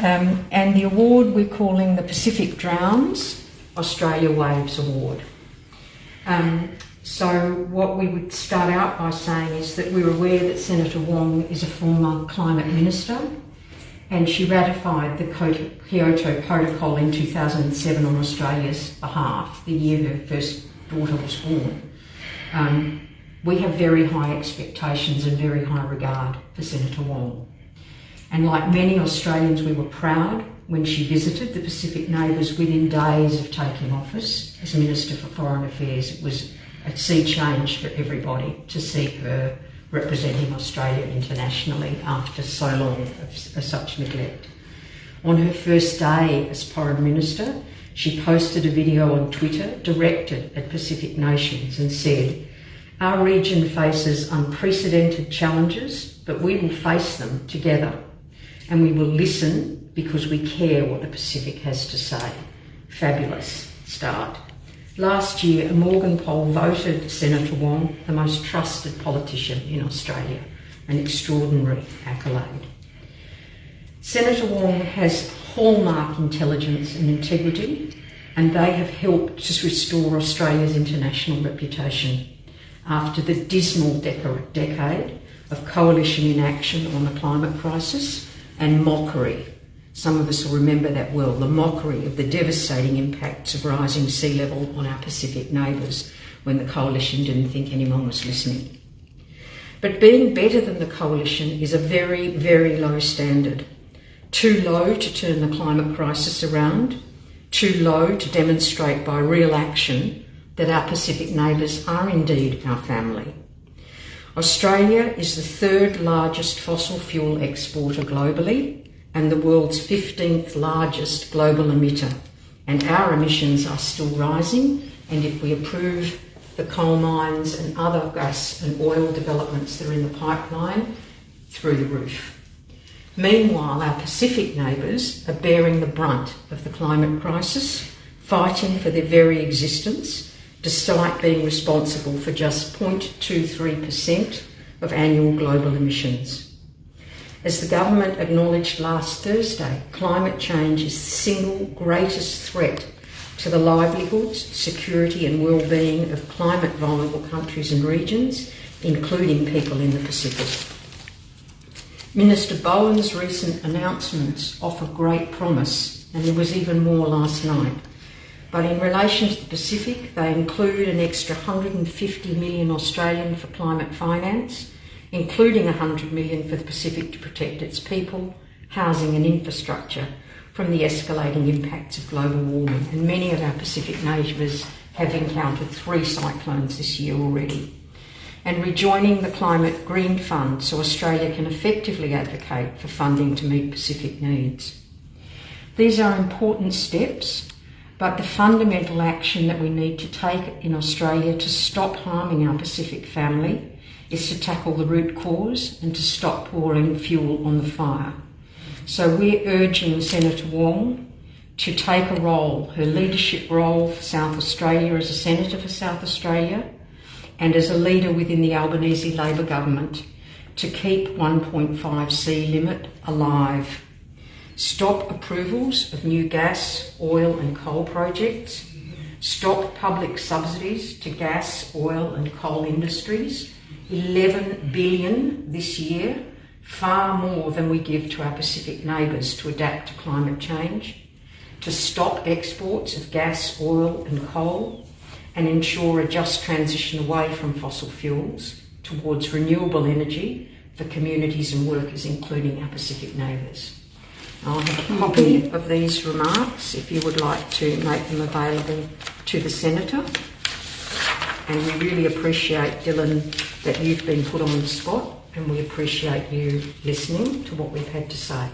And the award we're calling the Pacific Drowns Australia Waves Award. So what we would start out by saying is that we're aware that Senator Wong is a former climate minister, and she ratified the Kyoto Protocol in 2007 on Australia's behalf, the year her first daughter was born. We have very high expectations and very high regard for Senator Wong. And like many Australians, we were proud when she visited the Pacific neighbours within days of taking office as Minister for Foreign Affairs. It was a sea change for everybody to see her representing Australia internationally after so long of such neglect. On her first day as Foreign Minister, she posted a video on Twitter directed at Pacific nations and said, "Our region faces unprecedented challenges, but we will face them together, and we will listen because we care what the Pacific has to say." Fabulous start. Last year, a Morgan poll voted Senator Wong the most trusted politician in Australia, an extraordinary accolade. Senator Wong has hallmark intelligence and integrity, and they have helped to restore Australia's international reputation after the dismal decade of coalition inaction on the climate crisis and mockery. Some of us will remember that well, the mockery of the devastating impacts of rising sea level on our Pacific neighbours when the coalition didn't think anyone was listening. But being better than the coalition is a very, very low standard. Too low to turn the climate crisis around, too low to demonstrate by real action that our Pacific neighbours are indeed our family. Australia is the third largest fossil fuel exporter globally and the world's 15th largest global emitter. And our emissions are still rising, and if we approve the coal mines and other gas and oil developments that are in the pipeline, through the roof. Meanwhile, our Pacific neighbours are bearing the brunt of the climate crisis, fighting for their very existence, despite being responsible for just 0.23% of annual global emissions. As the government acknowledged last Thursday, climate change is the single greatest threat to the livelihoods, security and well-being of climate-vulnerable countries and regions, including people in the Pacific. Minister Bowen's recent announcements offer great promise, and there was even more last night. But in relation to the Pacific, they include an extra 150 million Australian for climate finance, including 100 million for the Pacific to protect its people, housing and infrastructure from the escalating impacts of global warming. And many of our Pacific neighbours have encountered 3 cyclones this year already. And rejoining the Climate Green Fund so Australia can effectively advocate for funding to meet Pacific needs. These are important steps, but the fundamental action that we need to take in Australia to stop harming our Pacific family is to tackle the root cause and to stop pouring fuel on the fire. So we're urging Senator Wong to take a role, her leadership role for South Australia as a Senator for South Australia and as a leader within the Albanese Labor government, to keep 1.5C limit alive. Stop approvals of new gas, oil and coal projects. Stop public subsidies to gas, oil and coal industries. 11 billion this year, far more than we give to our Pacific neighbours to adapt to climate change. To stop exports of gas, oil and coal and ensure a just transition away from fossil fuels towards renewable energy for communities and workers, including our Pacific neighbours. I'll have a copy of these remarks if you would like to make them available to the Senator. And we really appreciate, Dylan, that you've been put on the spot, and we appreciate you listening to what we've had to say.